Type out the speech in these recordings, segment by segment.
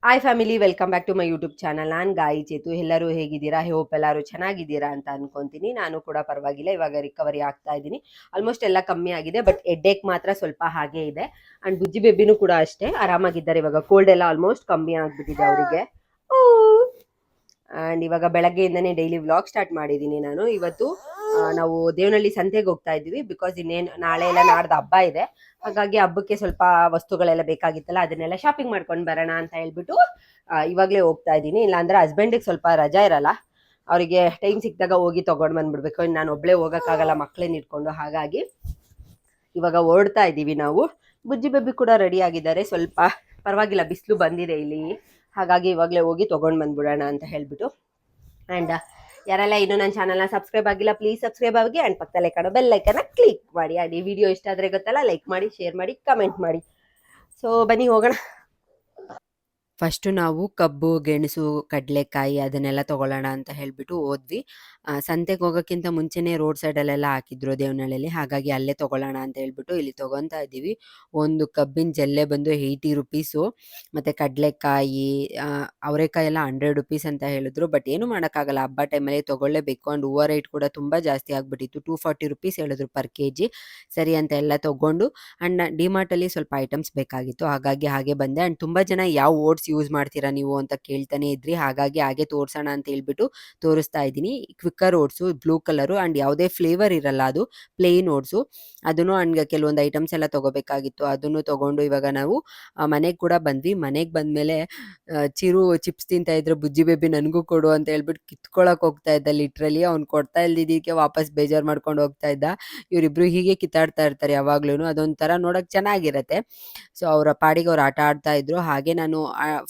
Hi family, welcome back to my YouTube channel. ನಾನು ಗಾಯಿ ಚೇತು. ಎಲ್ಲರೂ ಹೇಗಿದ್ದೀರಾ? ಹೋಪ್ ಎಲ್ಲರೂ ಚೆನ್ನಾಗಿದ್ದೀರಾ ಅಂತ ಅನ್ಕೊಂತೀನಿ. ನಾನು ಕೂಡ ಪರವಾಗಿಲ್ಲ, ಇವಾಗ ರಿಕವರಿ ಆಗ್ತಾ ಇದ್ದೀನಿ. ಆಲ್ಮೋಸ್ಟ್ ಎಲ್ಲ ಕಮ್ಮಿ ಆಗಿದೆ, ಬಟ್ ಹೆಡ್ಏಕ್ ಮಾತ್ರ ಸ್ವಲ್ಪ ಹಾಗೆ ಇದೆ. ಅಂಡ್ ಬುಜ್ಜಿ ಬೇಬಿನೂ ಕೂಡ ಅಷ್ಟೇ ಆರಾಮಾಗಿದ್ದಾರೆ. ಇವಾಗ ಕೋಲ್ಡ್ ಎಲ್ಲ ಆಲ್ಮೋಸ್ಟ್ ಕಮ್ಮಿ ಆಗ್ಬಿಟ್ಟಿದೆ ಅವರಿಗೆ. ಅಂಡ್ ಇವಾಗ ಬೆಳಗ್ಗೆಯಿಂದನೇ ಡೈಲಿ ವ್ಲಾಗ್ ಸ್ಟಾರ್ಟ್ ಮಾಡಿದ್ದೀನಿ ನಾನು. ಇವತ್ತು ನಾವು ದೇವನಹಳ್ಳಿ ಸಂತೆಗೆ ಹೋಗ್ತಾ ಇದ್ವಿ, ಬಿಕಾಸ್ ಇನ್ನೇನು ನಾಳೆ ಎಲ್ಲ ನಾಡ್ದು ಹಬ್ಬ ಇದೆ. ಹಾಗಾಗಿ ಹಬ್ಬಕ್ಕೆ ಸ್ವಲ್ಪ ವಸ್ತುಗಳೆಲ್ಲ ಬೇಕಾಗಿತ್ತಲ್ಲ, ಅದನ್ನೆಲ್ಲ ಶಾಪಿಂಗ್ ಮಾಡ್ಕೊಂಡು ಬರೋಣ ಅಂತ ಹೇಳ್ಬಿಟ್ಟು ಇವಾಗಲೇ ಹೋಗ್ತಾ ಇದ್ದೀನಿ. ಇಲ್ಲಾಂದ್ರೆ ಹಸ್ಬೆಂಡಿಗೆ ಸ್ವಲ್ಪ ರಜಾ ಇರಲ್ಲ, ಅವರಿಗೆ ಟೈಮ್ ಸಿಕ್ಕಿದಾಗ ಹೋಗಿ ತೊಗೊಂಡು ಬಂದ್ಬಿಡ್ಬೇಕು. ಇನ್ನು ನಾನು ಒಬ್ಬಳೇ ಹೋಗೋಕ್ಕಾಗಲ್ಲ ಮಕ್ಕಳನ್ನ ಇಟ್ಕೊಂಡು. ಹಾಗಾಗಿ ಇವಾಗ ಹೊರಡ್ತಾ ಇದ್ದೀವಿ ನಾವು. ಬುಜ್ಜಿ ಬೇಬಿ ಕೂಡ ರೆಡಿ ಆಗಿದ್ದಾರೆ. ಸ್ವಲ್ಪ ಪರವಾಗಿಲ್ಲ, ಬಿಸಿಲು ಬಂದಿದೆ ಇಲ್ಲಿ, ಹಾಗಾಗಿ ಇವಾಗಲೇ ಹೋಗಿ ತೊಗೊಂಡು ಬಂದ್ಬಿಡೋಣ ಅಂತ ಹೇಳ್ಬಿಟ್ಟು. ಆ್ಯಂಡ್ ಯಾರೆಲ್ಲ ಇನ್ನೂ ನನ್ನ ಚಾನಲ್ನ ಸಬ್ಸ್ಕ್ರೈಬ್ ಆಗಿಲ್ಲ, ಪ್ಲೀಸ್ ಸಬ್ಸ್ಕ್ರೈಬ್ ಆಗಿ. ಆ್ಯಂಡ್ ಪಕ್ಕದಲ್ಲೇ ಕಾಣೋ ಬೆಲ್ ಐಕನ್ನ ಕ್ಲಿಕ್ ಮಾಡಿ. ಆ್ಯಂಡ್ ಈ ವಿಡಿಯೋ ಇಷ್ಟ ಆದರೆ ಗೊತ್ತಲ್ಲ, ಲೈಕ್ ಮಾಡಿ, ಶೇರ್ ಮಾಡಿ, ಕಮೆಂಟ್ ಮಾಡಿ. ಸೊ ಬನ್ನಿ ಹೋಗೋಣ. ಫಸ್ಟು ನಾವು ಕಬ್ಬು, ಗೆಣಸು, ಕಡಲೆಕಾಯಿ ಅದನ್ನೆಲ್ಲ ತೊಗೊಳ್ಳೋಣ ಅಂತ ಹೇಳಿಬಿಟ್ಟು ಹೋದ್ವಿ. ಸಂತೆಗೆ ಹೋಗೋಕ್ಕಿಂತ ಮುಂಚೆನೇ ರೋಡ್ ಸೈಡಲ್ಲೆಲ್ಲ ಹಾಕಿದ್ರು ದೇವನಹಳ್ಳಿಯಲ್ಲಿ, ಹಾಗಾಗಿ ಅಲ್ಲೇ ತೊಗೊಳ್ಳೋಣ ಅಂತ ಹೇಳ್ಬಿಟ್ಟು ಇಲ್ಲಿ ತೊಗೊತಾ ಇದ್ದೀವಿ. ಒಂದು ಕಬ್ಬಿನ ಜಲ್ಲೆ ಬಂದು 80 ರುಪೀಸು, ಮತ್ತು ಕಡಲೆಕಾಯಿ, ಅವರೆಕಾಯಿ ಎಲ್ಲ 100 ರುಪೀಸ್ ಅಂತ ಹೇಳಿದ್ರು. ಬಟ್ ಏನು ಮಾಡೋಕ್ಕಾಗಲ್ಲ, ಹಬ್ಬ ಟೈಮಲ್ಲಿ ತೊಗೊಳ್ಳೇಬೇಕು. ಆ್ಯಂಡ್ ಹೂವು ರೇಟ್ ಕೂಡ ತುಂಬ ಜಾಸ್ತಿ ಆಗಿಬಿಟ್ಟಿತ್ತು. 240 ರುಪೀಸ್ ಹೇಳಿದ್ರು ಪರ್ kg. ಸರಿ ಅಂತ ಎಲ್ಲ ತೊಗೊಂಡು, ಆ್ಯಂಡ್ ಡಿಮಾರ್ಟಲ್ಲಿ ಸ್ವಲ್ಪ ಐಟಮ್ಸ್ ಬೇಕಾಗಿತ್ತು, ಹಾಗಾಗಿ ಹಾಗೆ ಬಂದೆ. ಆ್ಯಂಡ್ ತುಂಬ ಜನ ಯಾವ ಓಟ್ಸ್ ಯೂಸ್ ಮಾಡ್ತೀರಾ ನೀವು ಅಂತ ಕೇಳ್ತಾನೆ ಇದ್ರಿ, ಹಾಗಾಗಿ ಹಾಗೆ ತೋರಿಸೋಣ ಅಂತ ಹೇಳ್ಬಿಟ್ಟು ತೋರಿಸ್ತಾ ಇದ್ದೀನಿ. Quicker oats blue colour, and ಯಾವುದೇ ಫ್ಲೇವರ್ ಇರಲ್ಲ, ಅದು ಪ್ಲೇನ್ ಓಟ್ಸು. ಅದನ್ನು ಆ್ಯಂಡ್ ಕೆಲವೊಂದು ಐಟಮ್ಸ್ ಎಲ್ಲ ತೊಗೋಬೇಕಾಗಿತ್ತು, ಅದನ್ನು ತೊಗೊಂಡು ಇವಾಗ ನಾವು ಮನೆಗೆ ಕೂಡ ಬಂದ್ವಿ. ಮನೆಗೆ ಬಂದಮೇಲೆ ಚಿರು ಚಿಪ್ಸ್ ತಿಂತಾ ಇದ್ರೆ, ಬುಜ್ಜಿ ಬೇಬಿ ನನಗೂ ಕೊಡು ಅಂತ ಹೇಳ್ಬಿಟ್ಟು ಕಿತ್ಕೊಳಕ್ಕೆ ಹೋಗ್ತಾ ಇದ್ದ. ಲಿಟ್ರಲಿ ಅವ್ನು ಕೊಡ್ತಾ ಇಲ್ದಿದ್ದಕ್ಕೆ ವಾಪಸ್ ಬೇಜಾರು ಮಾಡ್ಕೊಂಡು ಹೋಗ್ತಾ ಇದ್ದ. ಇವರಿಬ್ರು ಹೀಗೆ ಕಿತ್ತಾಡ್ತಾ ಇರ್ತಾರೆ ಯಾವಾಗ್ಲೂ, ಅದೊಂಥರ ನೋಡೋಕೆ ಚೆನ್ನಾಗಿರತ್ತೆ. ಸೊ ಅವರ ಪಾಡಿಗೆ ಅವ್ರು ಆಟ ಆಡ್ತಾ ಇದ್ರು. ಹಾಗೆ ನಾನು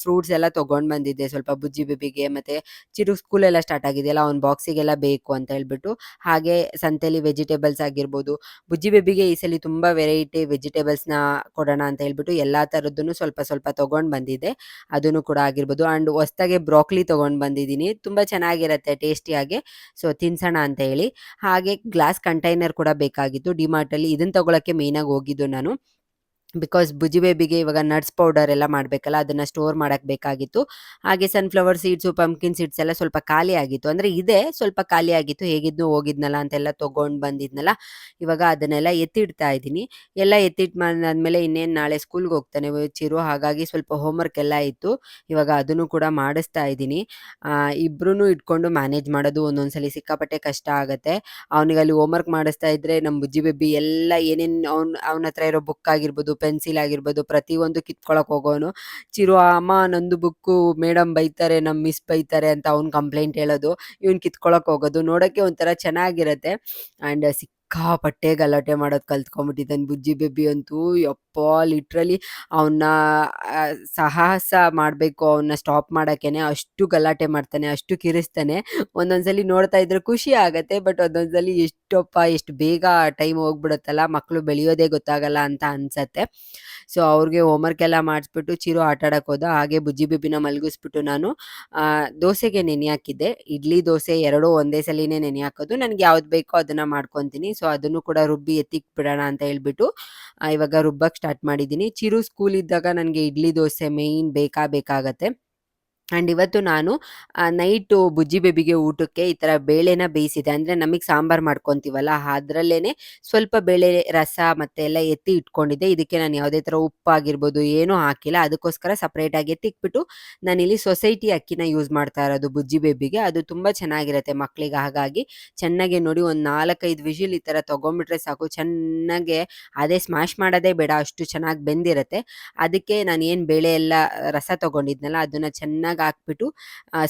ಫ್ರೂಟ್ಸ್ ಎಲ್ಲ ತೊಗೊಂಡು ಬಂದಿದ್ದೆ ಸ್ವಲ್ಪ ಬುಜ್ಜಿ ಬೇಬಿಗೆ, ಮತ್ತು ಚಿರು ಸ್ಕೂಲೆಲ್ಲ ಸ್ಟಾರ್ಟ್ ಆಗಿದೆಯಲ್ಲ, ಅವ್ನ ಬಾಕ್ಸಿಗೆಲ್ಲ ಬೇಕು ಅಂತ ಹೇಳ್ಬಿಟ್ಟು. ಹಾಗೆ ಸಂತೆಲಿ ವೆಜಿಟೇಬಲ್ಸ್ ಆಗಿರ್ಬೋದು, ಬುಜ್ಜಿ ಬೇಬಿಗೆ ಈ ಸಲ ತುಂಬ ವೆರೈಟಿ ವೆಜಿಟೇಬಲ್ಸ್ನ ಕೊಡೋಣ ಅಂತ ಹೇಳ್ಬಿಟ್ಟು ಎಲ್ಲ ಥರದ್ದನ್ನು ಸ್ವಲ್ಪ ಸ್ವಲ್ಪ ತೊಗೊಂಡು ಬಂದಿದ್ದೆ. ಅದನ್ನು ಕೂಡ ಆಗಿರ್ಬೋದು. ಆ್ಯಂಡ್ ಹೊಸ್ದಾಗೆ ಬ್ರಾಕ್ಲಿ ತೊಗೊಂಡು ಬಂದಿದ್ದೀನಿ, ತುಂಬ ಚೆನ್ನಾಗಿರುತ್ತೆ ಟೇಸ್ಟಿಯಾಗಿ. ಸೊ ತಿನ್ಸೋಣ ಅಂತ ಹೇಳಿ. ಹಾಗೆ ಗ್ಲಾಸ್ ಕಂಟೈನರ್ ಕೂಡ ಬೇಕಾಗಿತ್ತು ಡಿಮಾರ್ಟಲ್ಲಿ, ಇದನ್ನು ತೊಗೊಳಕ್ಕೆ ಮೇಯ್ನಾಗಿ ಹೋಗಿದ್ದು ನಾನು. ಬಿಕಾಸ್ ಬುಜ್ಜಿ ಬೇಬಿಗೆ ಇವಾಗ ನಟ್ಸ್ ಪೌಡರ್ ಎಲ್ಲ ಮಾಡಬೇಕಲ್ಲ, ಅದನ್ನು ಸ್ಟೋರ್ ಮಾಡೋಕ್ಕೆ ಬೇಕಾಗಿತ್ತು. ಹಾಗೆ ಸನ್ಫ್ಲವರ್ ಸೀಡ್ಸು, ಪಂಪ್ಕಿನ್ ಸೀಡ್ಸ್ ಎಲ್ಲ ಸ್ವಲ್ಪ ಖಾಲಿ ಆಗಿತ್ತು, ಅಂದರೆ ಇದೆ ಸ್ವಲ್ಪ ಖಾಲಿ ಆಗಿತ್ತು. ಹೇಗಿದ್ನು ಹೋಗಿದ್ನಲ್ಲ ಅಂತೆಲ್ಲ ತೊಗೊಂಡು ಬಂದಿದ್ನಲ್ಲ, ಇವಾಗ ಅದನ್ನೆಲ್ಲ ಎತ್ತಿಡ್ತಾ ಇದ್ದೀನಿ. ಎಲ್ಲ ಎತ್ತಿಟ್ಟು ಬಂದಾದ್ಮೇಲೆ ಇನ್ನೇನು ನಾಳೆ ಸ್ಕೂಲ್ಗೆ ಹೋಗ್ತಾನೆ ಚಿರು, ಹಾಗಾಗಿ ಸ್ವಲ್ಪ ಹೋಮ್ವರ್ಕ್ ಎಲ್ಲ ಇತ್ತು, ಇವಾಗ ಅದನ್ನು ಕೂಡ ಮಾಡಿಸ್ತಾ ಇದ್ದೀನಿ. ಇಬ್ಬರೂ ಇಟ್ಕೊಂಡು ಮ್ಯಾನೇಜ್ ಮಾಡೋದು ಒಂದೊಂದ್ಸಲಿ ಸಿಕ್ಕಾಪಟ್ಟೆ ಕಷ್ಟ ಆಗುತ್ತೆ. ಅವನಿಗೆ ಅಲ್ಲಿ ಹೋಮ್ವರ್ಕ್ ಮಾಡಿಸ್ತಾ ಇದ್ರೆ ನಮ್ಮ ಬುಜ್ಜಿ ಬೇಬಿ ಎಲ್ಲ ಏನೇನು ಅವನ ಹತ್ರ ಇರೋ ಬುಕ್ ಆಗಿರ್ಬೋದು, ಪೆನ್ಸಿಲ್ ಆಗಿರ್ಬೋದು, ಪ್ರತಿಯೊಂದು ಕಿತ್ಕೊಳಕ್ಕೆ ಹೋಗೋನು. ಚಿರು, ಅಮ್ಮ ನಂದು ಬುಕ್ಕು ಮೇಡಮ್ ಬೈತಾರೆ, ನಮ್ಮ ಮಿಸ್ ಬೈತಾರೆ ಅಂತ ಅವ್ನು ಕಂಪ್ಲೇಂಟ್ ಹೇಳೋದು, ಇವ್ನು ಕಿತ್ಕೊಳಕ್ಕೆ ಹೋಗೋದು. ನೋಡೋಕ್ಕೆ ಒಂಥರ ಚೆನ್ನಾಗಿರುತ್ತೆ. ಆ್ಯಂಡ್ ಸಿಕ್ಕಾಪಟ್ಟೆ ಗಲಾಟೆ ಮಾಡೋದು ಕಲ್ತ್ಕೊಂಡ್ಬಿಟ್ಟಿದ್ದಾನೆ ಬುಜ್ಜಿ ಬೇಬಿ ಅಂತೂ. ಯಪ್ಪ, ಲಿಟ್ರಲಿ ಅವನ್ನ ಸಾಹಸ ಮಾಡಬೇಕು ಅವನ್ನ ಸ್ಟಾಪ್ ಮಾಡೋಕ್ಕೇನೆ, ಅಷ್ಟು ಗಲಾಟೆ ಮಾಡ್ತಾನೆ, ಅಷ್ಟು ಕಿರಿಸ್ತಾನೆ. ಒಂದೊಂದ್ಸಲಿ ನೋಡ್ತಾ ಇದ್ರೆ ಖುಷಿ ಆಗತ್ತೆ, ಬಟ್ ಒಂದೊಂದ್ಸಲಿ ಎಷ್ಟು ಬೇಗ ಟೈಮ್ ಹೋಗ್ಬಿಡುತ್ತಲ್ಲ, ಮಕ್ಕಳು ಬೆಳೆಯೋದೇ ಗೊತ್ತಾಗಲ್ಲ ಅಂತ ಅನ್ಸತ್ತೆ. ಸೊ ಅವ್ರಿಗೆ ಹೋಮ್ವರ್ಕ್ ಎಲ್ಲ ಮಾಡಿಸ್ಬಿಟ್ಟು ಚಿರು ಆಟ ಆಡಕ್ಕೆ ಹೋದ. ಹಾಗೆ ಬುಜ್ಜಿ ಬೇಬಿನ ಮಲಗಿಸ್ಬಿಟ್ಟು ನಾನು ದೋಸೆಗೆ ನೆನೆ ಹಾಕಿದ್ದೆ. ಇಡ್ಲಿ ದೋಸೆ ಎರಡೂ ಒಂದೇ ಸಲಿನೇ ನೆನೆ ಹಾಕೋದು, ನನಗೆ ಯಾವ್ದು ಬೇಕೋ ಅದನ್ನು ಮಾಡ್ಕೊತೀನಿ. ಸೊ ಅದನ್ನು ಕೂಡ ರುಬ್ಬಿ ಎತ್ತಿಕ್ ಬಿಡೋಣ ಅಂತ ಹೇಳ್ಬಿಟ್ಟು ಇವಾಗ ರುಬ್ಬಕ್ಕೆ ಸ್ಟಾರ್ಟ್ ಮಾಡಿದ್ದೀನಿ. ಚಿರು ಸ್ಕೂಲ್ ಇದ್ದಾಗ ನನಗೆ ಇಡ್ಲಿ ದೋಸೆ ಮೇಯ್ನ್ ಬೇಕಾಗತ್ತೆ. ಆ್ಯಂಡ್ ಇವತ್ತು ನಾನು ನೈಟು ಬುಜ್ಜಿ ಬೇಬಿಗೆ ಊಟಕ್ಕೆ ಈ ಥರ ಬೇಳೆನ ಬೇಯಿಸಿದೆ. ಅಂದರೆ ನಮಗೆ ಸಾಂಬಾರು ಮಾಡ್ಕೊತೀವಲ್ಲ, ಅದರಲ್ಲೇ ಸ್ವಲ್ಪ ಬೇಳೆ ರಸ ಮತ್ತು ಎಲ್ಲ ಎತ್ತಿ ಇಟ್ಕೊಂಡಿದ್ದೆ. ಇದಕ್ಕೆ ನಾನು ಯಾವುದೇ ಥರ ಉಪ್ಪಾಗಿರ್ಬೋದು ಏನೂ ಹಾಕಿಲ್ಲ, ಅದಕ್ಕೋಸ್ಕರ ಸಪ್ರೇಟಾಗಿ ಎತ್ತಿಕ್ಬಿಟ್ಟು ನಾನಿಲ್ಲಿ ಸೊಸೈಟಿ ಅಕ್ಕಿನ ಯೂಸ್ ಮಾಡ್ತಾ ಇರೋದು ಬುಜ್ಜಿ ಬೇಬಿಗೆ. ಅದು ತುಂಬ ಚೆನ್ನಾಗಿರುತ್ತೆ ಮಕ್ಕಳಿಗೆ. ಹಾಗಾಗಿ ಚೆನ್ನಾಗಿ ನೋಡಿ ಒಂದು 4-5 ವಿಷಿಲ್ ಈ ಥರ ತೊಗೊಂಬಿಟ್ರೆ ಸಾಕು, ಚೆನ್ನಾಗೆ ಅದೇ ಸ್ಮ್ಯಾಶ್ ಮಾಡೋದೇ ಬೇಡ, ಅಷ್ಟು ಚೆನ್ನಾಗಿ ಬೆಂದಿರುತ್ತೆ. ಅದಕ್ಕೆ ನಾನು ಏನು ಬೇಳೆ ಎಲ್ಲ ರಸ ತೊಗೊಂಡಿದ್ನಲ್ಲ, ಅದನ್ನು ಚೆನ್ನಾಗಿ ಹಾಕ್ಬಿಟ್ಟು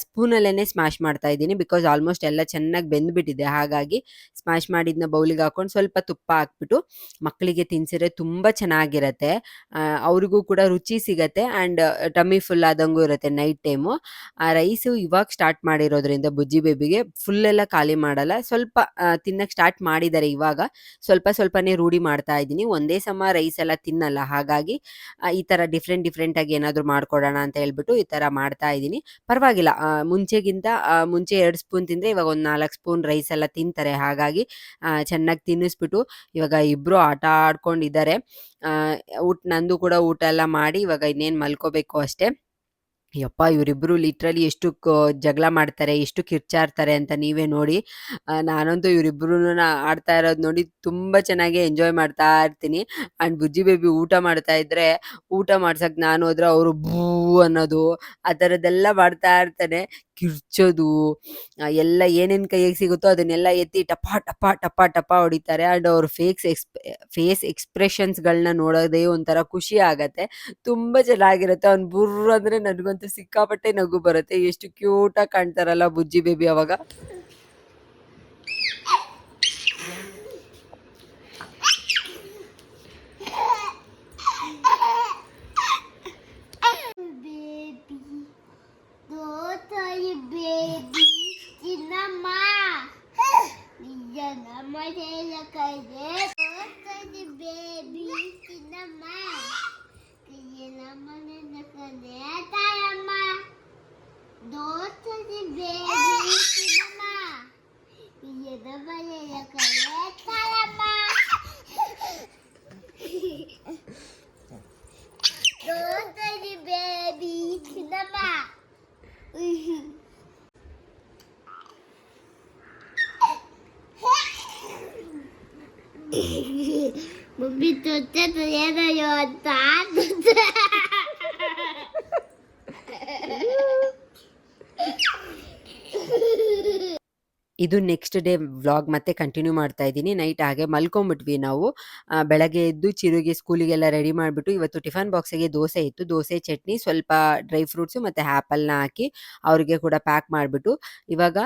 ಸ್ಪೂನಲ್ಲೇ ಸ್ಮ್ಯಾಶ್ ಮಾಡ್ತಾ ಇದ್ದೀನಿ. ಬಿಕಾಸ್ ಆಲ್ಮೋಸ್ಟ್ ಎಲ್ಲ ಚೆನ್ನಾಗಿ ಬೆಂದ್ಬಿಟ್ಟಿದೆ, ಹಾಗಾಗಿ ಸ್ಮ್ಯಾಶ್ ಮಾಡಿದ್ನ ಬೌಲಿಗೆ ಹಾಕೊಂಡು ಸ್ವಲ್ಪ ತುಪ್ಪ ಹಾಕ್ಬಿಟ್ಟು ಮಕ್ಕಳಿಗೆ ತಿನ್ಸಿದ್ರೆ ತುಂಬ ಚೆನ್ನಾಗಿರತ್ತೆ. ಅವ್ರಿಗೂ ಕೂಡ ರುಚಿ ಸಿಗತ್ತೆ, ಆ್ಯಂಡ್ ಟಮ್ಮಿ ಫುಲ್ ಆದಂಗೂ ಇರುತ್ತೆ ನೈಟ್ ಟೈಮು. ರೈಸು ಇವಾಗ ಸ್ಟಾರ್ಟ್ ಮಾಡಿರೋದ್ರಿಂದ ಬುಜ್ಜಿ ಬೇಬಿಗೆ ಫುಲ್ಲೆಲ್ಲ ಖಾಲಿ ಮಾಡಲ್ಲ, ಸ್ವಲ್ಪ ತಿನ್ನಕ್ಕೆ ಸ್ಟಾರ್ಟ್ ಮಾಡಿದ್ದಾರೆ ಇವಾಗ. ಸ್ವಲ್ಪನೇ ರೂಢಿ ಮಾಡ್ತಾ ಇದ್ದೀನಿ. ಒಂದೇ ಸಮ ರೈಸ್ ಎಲ್ಲ ತಿನ್ನಲ್ಲ, ಹಾಗಾಗಿ ಈ ಥರ ಡಿಫ್ರೆಂಟಾಗಿ ಏನಾದರೂ ಮಾಡ್ಕೊಡೋಣ ಅಂತ ಹೇಳ್ಬಿಟ್ಟು ಈ ಥರ ಮಾಡ್ತಾ ಇದ್ದೀನಿ. ಪರವಾಗಿಲ್ಲ, ಮುಂಚೆ 2 ಸ್ಪೂನ್ ತಿಂದರೆ ಇವಾಗ ಒಂದು 4 ಸ್ಪೂನ್ ರೈಸ್ ಎಲ್ಲ ತಿಂತಾರೆ. ಹಾಗಾಗಿ ಚೆನ್ನಾಗಿ ತಿನ್ನಿಸ್ಬಿಟ್ಟು ಇವಾಗ ಇಬ್ಬರು ಆಟ ಆಡ್ಕೊಂಡಿದ್ದಾರೆ. ನಂದು ಕೂಡ ಊಟ ಎಲ್ಲ ಮಾಡಿ ಇವಾಗ ಇನ್ನೇನು ಮಲ್ಕೋಬೇಕು ಅಷ್ಟೇ. ಯಪ್ಪ! ಇವರಿಬ್ರು ಲಿಟ್ರಲಿ ಎಷ್ಟು ಜಗಳ ಮಾಡ್ತಾರೆ, ಎಷ್ಟು ಕಿರ್ಚಾಡ್ತಾರೆ ಅಂತ ನೀವೇ ನೋಡಿ. ನಾನಂತೂ ಇವರಿಬ್ರೂನು ಆಡ್ತಾ ಇರೋದು ನೋಡಿ ತುಂಬಾ ಚೆನ್ನಾಗಿ ಎಂಜಾಯ್ ಮಾಡ್ತಾ ಇರ್ತೀನಿ. ಅಂಡ್ ಬುಜ್ಜಿ ಬೇಬಿ ಊಟ ಮಾಡ್ತಾ ಇದ್ರೆ, ಊಟ ಮಾಡ್ಸಕ್ ನಾನು ಹೋದ್ರೆ ಅವರು ಭೂ ಅನ್ನೋದು, ಆ ಥರದ್ದೆಲ್ಲ ಮಾಡ್ತಾ ಇರ್ತಾನೆ. ಕಿರ್ಚೋದು, ಎಲ್ಲ ಏನೇನ್ ಕೈಗೆ ಸಿಗುತ್ತೋ ಅದನ್ನೆಲ್ಲ ಎತ್ತಿ ಟಪ ಟಪ ಟಪ ಟಪ ಹೊಡಿತಾರೆ. ಅಂಡ್ ಅವ್ರ ಫೇಸ್ ಎಕ್ಸ್‌ಪ್ರೆಷನ್ಸ್‌ಗಳನ್ನ ನೋಡೋದೇ ಒಂಥರ ಖುಷಿ ಆಗತ್ತೆ. ತುಂಬಾ ಚೆನ್ನಾಗಿರುತ್ತೆ. ಅವ್ನು ಬುರ್ರ್ ಅಂದ್ರೆ ನನಗಂತೂ ಸಿಕ್ಕಾಪಟ್ಟೆ ನಗು ಬರುತ್ತೆ. ಎಷ್ಟು ಕ್ಯೂಟಾಗಿ ಕಾಣ್ತಾರಲ್ಲ ಬುಜ್ಜಿ ಬೇಬಿ ಅವಾಗ. Baby, daughter, baby, cinema. Diyan naman sila kayo. Daughter, baby, cinema. Kaya naman nila kayo. Tama. Daughter, baby, cinema. Kaya naman nila kayo. Tama. Daughter, baby, cinema. Mami, tutte tagliano io tanto. ಇದು next day vlog ಮತ್ತೆ continue ಮಾಡ್ತಾ ಇದ್ದೀನಿ. Night ಹಾಗೆ ಮಲ್ಕೊಂಡ್ಬಿಟ್ವಿ ನಾವು. ಬೆಳಗ್ಗೆ ಎದ್ದು ಚಿರುಗೆ ಸ್ಕೂಲಿಗೆಲ್ಲ ready ಮಾಡಿಬಿಟ್ಟು ಇವತ್ತು ಟಿಫನ್ ಬಾಕ್ಸಿಗೆ ದೋಸೆ ಇತ್ತು. ದೋಸೆ, ಚಟ್ನಿ, ಸ್ವಲ್ಪ ಡ್ರೈ ಫ್ರೂಟ್ಸು ಮತ್ತು ಆ್ಯಪಲ್ನ ಹಾಕಿ ಅವರಿಗೆ ಕೂಡ ಪ್ಯಾಕ್ ಮಾಡಿಬಿಟ್ಟು ಇವಾಗ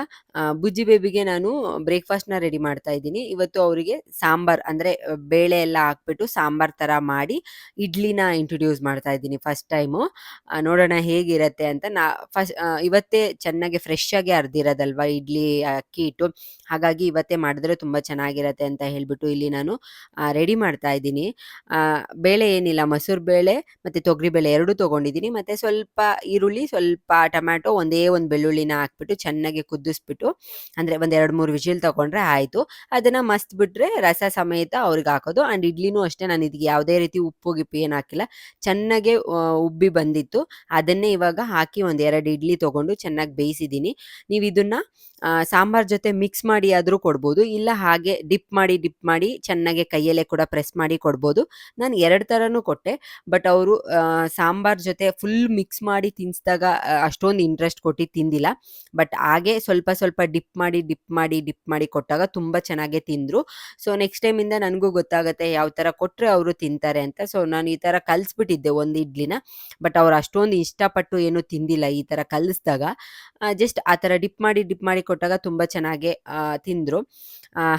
ಬುಜ್ಜಿ ಬೇಬಿಗೆ ನಾನು ಬ್ರೇಕ್ಫಾಸ್ಟ್ನ ರೆಡಿ ಮಾಡ್ತಾ ಇದ್ದೀನಿ. ಇವತ್ತು ಅವರಿಗೆ ಸಾಂಬಾರ್ ಅಂದರೆ ಬೇಳೆ ಎಲ್ಲ ಹಾಕ್ಬಿಟ್ಟು ಸಾಂಬಾರ್ ಥರ ಮಾಡಿ ಇಡ್ಲಿನ ಇಂಟ್ರೊಡ್ಯೂಸ್ ಮಾಡ್ತಾ ಇದ್ದೀನಿ ಫಸ್ಟ್ ಟೈಮು. ನೋಡೋಣ ಹೇಗಿರತ್ತೆ ಅಂತ. ಇವತ್ತೇ ಚೆನ್ನಾಗಿ ಫ್ರೆಶ್ ಆಗಿ ಅರ್ದಿರೋದಲ್ವಾ ಇಡ್ಲಿ ಅಕ್ಕಿ ಹಿಟ್ಟು, ಹಾಗಾಗಿ ಇವತ್ತೇ ಮಾಡಿದ್ರೆ ತುಂಬ ಚೆನ್ನಾಗಿರತ್ತೆ ಅಂತ ಹೇಳ್ಬಿಟ್ಟು ಇಲ್ಲಿ ನಾನು ರೆಡಿ ಮಾಡ್ತಾ ಇದ್ದೀನಿ. ಬೇಳೆ ಏನಿಲ್ಲ, ಮಸೂರು ಬೇಳೆ ಮತ್ತು ತೊಗರಿಬೇಳೆ ಎರಡೂ ತೊಗೊಂಡಿದ್ದೀನಿ. ಮತ್ತು ಸ್ವಲ್ಪ ಈರುಳ್ಳಿ, ಸ್ವಲ್ಪ ಟೊಮ್ಯಾಟೊ, ಒಂದೇ ಒಂದು ಬೆಳ್ಳುಳ್ಳಿನ ಹಾಕ್ಬಿಟ್ಟು ಚೆನ್ನಾಗಿ ಕುದಿಸ್ಬಿಟ್ಟು, ಅಂದರೆ ಒಂದು 2-3 ವಿಜಿಲ್ ತೊಗೊಂಡ್ರೆ ಆಯಿತು. ಅದನ್ನು ಮಸ್ತ್ ಬಿಟ್ಟರೆ ರಸ ಸಮೇತ ಅವ್ರಿಗೆ ಹಾಕೋದು. ಆ್ಯಂಡ್ ಇಡ್ಲಿನೂ ಅಷ್ಟೇ, ನಾನು ಇದಕ್ಕೆ ಯಾವುದೇ ರೀತಿ ಉಪ್ಪು ಗಿಪ್ಪು ಏನು ಹಾಕಿಲ್ಲ. ಚೆನ್ನಾಗೆ ಉಬ್ಬಿ ಬಂದಿತ್ತು. ಅದನ್ನೇ ಇವಾಗ ಹಾಕಿ ಒಂದು 2 ಇಡ್ಲಿ ತೊಗೊಂಡು ಚೆನ್ನಾಗಿ ಬೇಯಿಸಿದ್ದೀನಿ. ನೀವು ಇದನ್ನು ಸಾಂಬಾರ್ ಜೊತೆ ಮಿಕ್ಸ್ ಮಾಡಿ ಆದರೂ ಕೊಡ್ಬೋದು, ಇಲ್ಲ ಹಾಗೆ ಡಿಪ್ ಮಾಡಿ ಚೆನ್ನಾಗಿ ಕೈಯಲ್ಲೇ ಕೂಡ ಪ್ರೆಸ್ ಮಾಡಿ ಕೊಡ್ಬೋದು. ನಾನು 2 ಥರನೂ ಕೊಟ್ಟೆ. ಬಟ್ ಅವರು ಸಾಂಬಾರ್ ಜೊತೆ ಫುಲ್ ಮಿಕ್ಸ್ ಮಾಡಿ ತಿನ್ನಿಸಿದಾಗ ಅಷ್ಟೊಂದು ಇಂಟ್ರೆಸ್ಟ್ ಕೊಟ್ಟು ತಿಂದಿಲ್ಲ. ಬಟ್ ಹಾಗೆ ಸ್ವಲ್ಪ ಸ್ವಲ್ಪ ಡಿಪ್ ಮಾಡಿ ಕೊಟ್ಟಾಗ ತುಂಬ ಚೆನ್ನಾಗೇ ತಿಂದರು. ಸೊ ನೆಕ್ಸ್ಟ್ ಟೈಮಿಂದ ನನಗೂ ಗೊತ್ತಾಗುತ್ತೆ ಯಾವ ಥರ ಕೊಟ್ಟರೆ ಅವರು ತಿಂತಾರೆ ಅಂತ. ಸೊ ನಾನು ಈ ಥರ ಕಲಿಸ್ಬಿಟ್ಟಿದ್ದೆ ಒಂದು ಇಡ್ಲಿನ. ಬಟ್ ಅವ್ರು ಅಷ್ಟೊಂದು ಇಷ್ಟಪಟ್ಟು ಏನೂ ತಿಂದಿಲ್ಲ ಈ ಥರ ಕಲಿಸಿದಾಗ. ಜಸ್ಟ್ ಆ ಥರ ಡಿಪ್ ಮಾಡಿ ಕೊಟ್ಟಾಗ ತುಂಬ ಚೆನ್ನಾಗೆ ತಿಂದರು.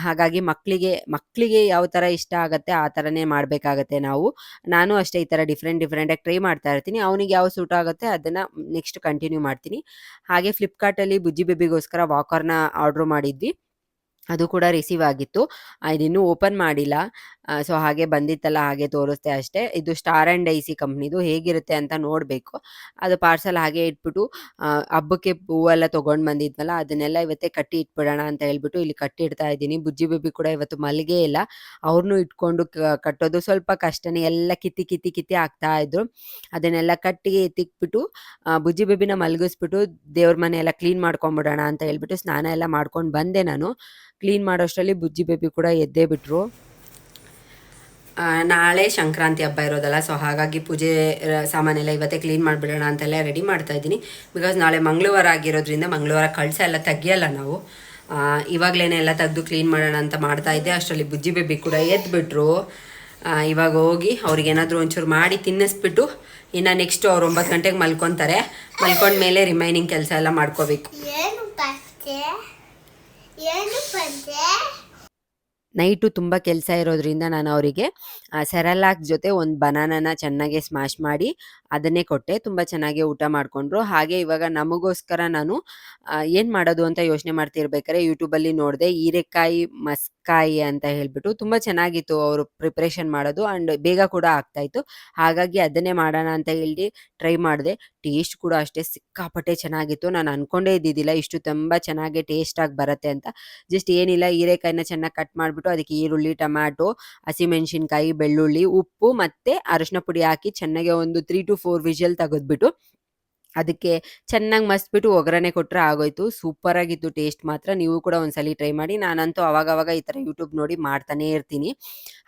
ಹಾಗಾಗಿ ಮಕ್ಕಳಿಗೆ ಯಾವ ಥರ ಇಷ್ಟ ಆಗುತ್ತೆ ಆ ಥರನೇ ಮಾಡಬೇಕಾಗತ್ತೆ ನಾವು. ನಾನು ಅಷ್ಟೇ ಈ ಥರ ಡಿಫ್ರೆಂಟಾಗಿ ಟ್ರೈ ಮಾಡ್ತಾ ಇರ್ತೀನಿ. ಅವನಿಗೆ ಯಾವ ಸೂಟ್ ಆಗುತ್ತೆ ಅದನ್ನು ನೆಕ್ಸ್ಟ್ ಕಂಟಿನ್ಯೂ ಮಾಡ್ತೀನಿ. ಹಾಗೆ ಫ್ಲಿಪ್ಕಾರ್ಟಲ್ಲಿ ಬುಜ್ಜಿ ಬೇಬಿಗೋಸ್ಕರ ವಾಕರ್ನ ಆರ್ಡ್ರ್ ಮಾಡಿದ್ವಿ. ಅದು ಕೂಡ ರಿಸೀವ್ ಆಗಿತ್ತು. ಇದಿನ್ನೂ ಓಪನ್ ಮಾಡಿಲ್ಲ. ಸೊ ಹಾಗೆ ಬಂದಿತ್ತಲ್ಲ ಹಾಗೆ ತೋರಿಸ್ದೆ ಅಷ್ಟೇ. ಇದು ಸ್ಟಾರ್ ಆ್ಯಂಡ್ ಡೈಸಿ ಕಂಪ್ನಿದು. ಹೇಗಿರುತ್ತೆ ಅಂತ ನೋಡಬೇಕು. ಅದು ಪಾರ್ಸಲ್ ಹಾಗೆ ಇಟ್ಬಿಟ್ಟು ಹಬ್ಬಕ್ಕೆ ಹೂವೆಲ್ಲ ತೊಗೊಂಡು ಬಂದಿದ್ವಲ್ಲ ಅದನ್ನೆಲ್ಲ ಇವತ್ತೇ ಕಟ್ಟಿ ಇಟ್ಬಿಡೋಣ ಅಂತ ಹೇಳ್ಬಿಟ್ಟು ಇಲ್ಲಿ ಕಟ್ಟಿ ಇಡ್ತಾ ಇದ್ದೀನಿ. ಬುಜ್ಜಿ ಬೇಬಿ ಕೂಡ ಇವತ್ತು ಮಲ್ಗೇ ಇಲ್ಲ. ಅವ್ರನ್ನೂ ಇಟ್ಕೊಂಡು ಕಟ್ಟೋದು ಸ್ವಲ್ಪ ಕಷ್ಟನೇ. ಎಲ್ಲ ಕಿತ್ತಿ ಹಾಕ್ತಾ ಇದ್ರು. ಅದನ್ನೆಲ್ಲ ಕಟ್ಟಿ ಎತ್ತಿಕ್ಬಿಟ್ಟು ಬುಜ್ಜಿ ಬೇಬಿನ ಮಲಗಿಸ್ಬಿಟ್ಟು ದೇವ್ರ ಮನೆ ಎಲ್ಲ ಕ್ಲೀನ್ ಮಾಡ್ಕೊಂಬಿಡೋಣ ಅಂತ ಹೇಳ್ಬಿಟ್ಟು ಸ್ನಾನ ಎಲ್ಲ ಮಾಡ್ಕೊಂಡು ಬಂದೆ ನಾನು. ಕ್ಲೀನ್ ಮಾಡೋಷ್ಟರಲ್ಲಿ ಬುಜ್ಜಿ ಬೇಬಿ ಕೂಡ ಎದ್ದೇ ಬಿಟ್ರು. ನಾಳೆ ಸಂಕ್ರಾಂತಿ ಹಬ್ಬ ಇರೋದಲ್ಲ, ಸೊ ಹಾಗಾಗಿ ಪೂಜೆ ಸಾಮಾನೆಲ್ಲ ಇವತ್ತೇ ಕ್ಲೀನ್ ಮಾಡಿಬಿಡೋಣ ಅಂತೆಲ್ಲ ರೆಡಿ ಮಾಡ್ತಾ ಇದ್ದೀನಿ. ಬಿಕಾಸ್ ನಾಳೆ ಮಂಗಳವಾರ ಆಗಿರೋದ್ರಿಂದ ಮಂಗಳವಾರ ಕಳಸ ಎಲ್ಲ ತೆಗಿಯಲ್ಲ ನಾವು. ಇವಾಗಲೇ ಎಲ್ಲ ತೆಗೆದು ಕ್ಲೀನ್ ಮಾಡೋಣ ಅಂತ ಮಾಡ್ತಾ ಇದ್ದೆ. ಅಷ್ಟರಲ್ಲಿ ಬುಜ್ಜಿ ಬೇಬಿ ಕೂಡ ಎದ್ಬಿಟ್ರು. ಇವಾಗ ಹೋಗಿ ಅವ್ರಿಗೇನಾದರೂ ಒಂಚೂರು ಮಾಡಿ ತಿನ್ನಿಸ್ಬಿಟ್ಟು ಇನ್ನು ನೆಕ್ಸ್ಟು ಅವ್ರು 9 ಗಂಟೆಗೆ ಮಲ್ಕೊತಾರೆ. ಮಲ್ಕೊಂಡ್ಮೇಲೆ ರಿಮೈನಿಂಗ್ ಕೆಲಸ ಎಲ್ಲ ಮಾಡ್ಕೋಬೇಕು. ನೈಟು ತುಂಬ ಕೆಲಸ ಇರೋದ್ರಿಂದ ನಾನು ಅವರಿಗೆ ಸೆರೆಲಾಕ್ ಜೊತೆ ಒಂದು ಬನಾನನ ಚೆನ್ನಾಗಿ ಸ್ಮ್ಯಾಶ್ ಮಾಡಿ ಅದನ್ನೇ ಕೊಟ್ಟೆ. ತುಂಬ ಚೆನ್ನಾಗಿ ಊಟ ಮಾಡಿಕೊಂಡ್ರು. ಹಾಗೆ ಇವಾಗ ನಮಗೋಸ್ಕರ ನಾನು ಏನು ಮಾಡೋದು ಅಂತ ಯೋಚನೆ ಮಾಡ್ತಿರ್ಬೇಕಾದ್ರೆ ಯೂಟ್ಯೂಬಲ್ಲಿ ನೋಡಿದೆ ಹೀರೆಕಾಯಿ ಮಸ್ಕಾಯಿ ಅಂತ ಹೇಳ್ಬಿಟ್ಟು. ತುಂಬ ಚೆನ್ನಾಗಿತ್ತು ಅವರು ಪ್ರಿಪ್ರೇಷನ್ ಮಾಡೋದು. ಆ್ಯಂಡ್ ಬೇಗ ಕೂಡ ಆಗ್ತಾಯಿತ್ತು. ಹಾಗಾಗಿ ಅದನ್ನೇ ಮಾಡೋಣ ಅಂತ ಹೇಳಿ ಟ್ರೈ ಮಾಡಿದೆ. ಟೇಸ್ಟ್ ಕೂಡ ಅಷ್ಟೇ ಸಿಕ್ಕಾಪಟ್ಟೆ ಚೆನ್ನಾಗಿತ್ತು. ನಾನು ಅಂದ್ಕೊಂಡೇ ಇದ್ದಿದ್ದಿಲ್ಲ ಇಷ್ಟು ತುಂಬ ಚೆನ್ನಾಗಿ ಟೇಸ್ಟಾಗಿ ಬರುತ್ತೆ ಅಂತ. ಜಸ್ಟ್ ಏನಿಲ್ಲ, ಹೀರೆಕಾಯಿನ ಚೆನ್ನಾಗಿ ಕಟ್ ಮಾಡಿಬಿಟ್ಟು ಅದಕ್ಕೆ ಈರುಳ್ಳಿ, ಟೊಮ್ಯಾಟೊ, ಹಸಿಮೆಣಸಿನ್ಕಾಯಿ, ಬೆಳ್ಳುಳ್ಳಿ, ಉಪ್ಪು ಮತ್ತು ಅರಿಶಿನ ಪುಡಿ ಹಾಕಿ ಚೆನ್ನಾಗಿ ಒಂದು 3 to 4 ವಿಷಲ್ ತೆಗೆದ್ಬಿಟ್ಟು ಅದಕ್ಕೆ ಚೆನ್ನಾಗಿ ಮಸ್ತ್ಬಿಟ್ಟು ಒಗ್ಗರಣೆ ಕೊಟ್ಟರೆ ಆಗೋಯ್ತು. ಸೂಪರಾಗಿತ್ತು ಟೇಸ್ಟ್ ಮಾತ್ರ. ನೀವು ಕೂಡ ಒಂದ್ಸಲಿ ಟ್ರೈ ಮಾಡಿ. ನಾನಂತೂ ಅವಾಗವಾಗ ಈ ಥರ ಯೂಟ್ಯೂಬ್ ನೋಡಿ ಮಾಡ್ತಾನೇ ಇರ್ತೀನಿ.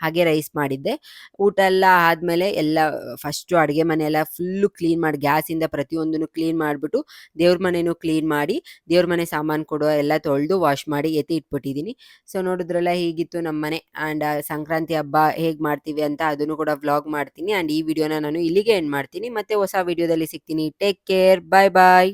ಹಾಗೆ ರೈಸ್ ಮಾಡಿದ್ದೆ. ಊಟ ಎಲ್ಲ ಆದಮೇಲೆ ಎಲ್ಲ ಫಸ್ಟು ಅಡುಗೆ ಮನೆ ಎಲ್ಲ ಫುಲ್ಲು ಕ್ಲೀನ್ ಮಾಡಿ ಗ್ಯಾಸಿಂದ ಪ್ರತಿಯೊಂದನ್ನು ಕ್ಲೀನ್ ಮಾಡಿಬಿಟ್ಟು ದೇವ್ರ ಮನೆಯೂ ಕ್ಲೀನ್ ಮಾಡಿ ದೇವ್ರ ಮನೆ ಸಾಮಾನು ಕೊಡೋ ಎಲ್ಲ ತೊಳೆದು ವಾಶ್ ಮಾಡಿ ಎತ್ತಿ ಇಟ್ಬಿಟ್ಟಿದ್ದೀನಿ. ಸೊ ನೋಡಿದ್ರಲ್ಲ ಹೀಗಿತ್ತು ನಮ್ಮ ಮನೆ. ಆ್ಯಂಡ್ ಸಂಕ್ರಾಂತಿ ಹಬ್ಬ ಹೇಗೆ ಮಾಡ್ತೀವಿ ಅಂತ ಅದನ್ನು ಕೂಡ ವ್ಲಾಗ್ ಮಾಡ್ತೀನಿ. ಆ್ಯಂಡ್ ಈ ವಿಡಿಯೋನ ನಾನು ಇಲ್ಲಿಗೆ ಎಂಡ್ ಮಾಡ್ತೀನಿ. ಮತ್ತೆ ಹೊಸ ವಿಡಿಯೋದಲ್ಲಿ ಸಿಗ್ತೀನಿ. Take care. ಬಾಯ್ ಬಾಯ್.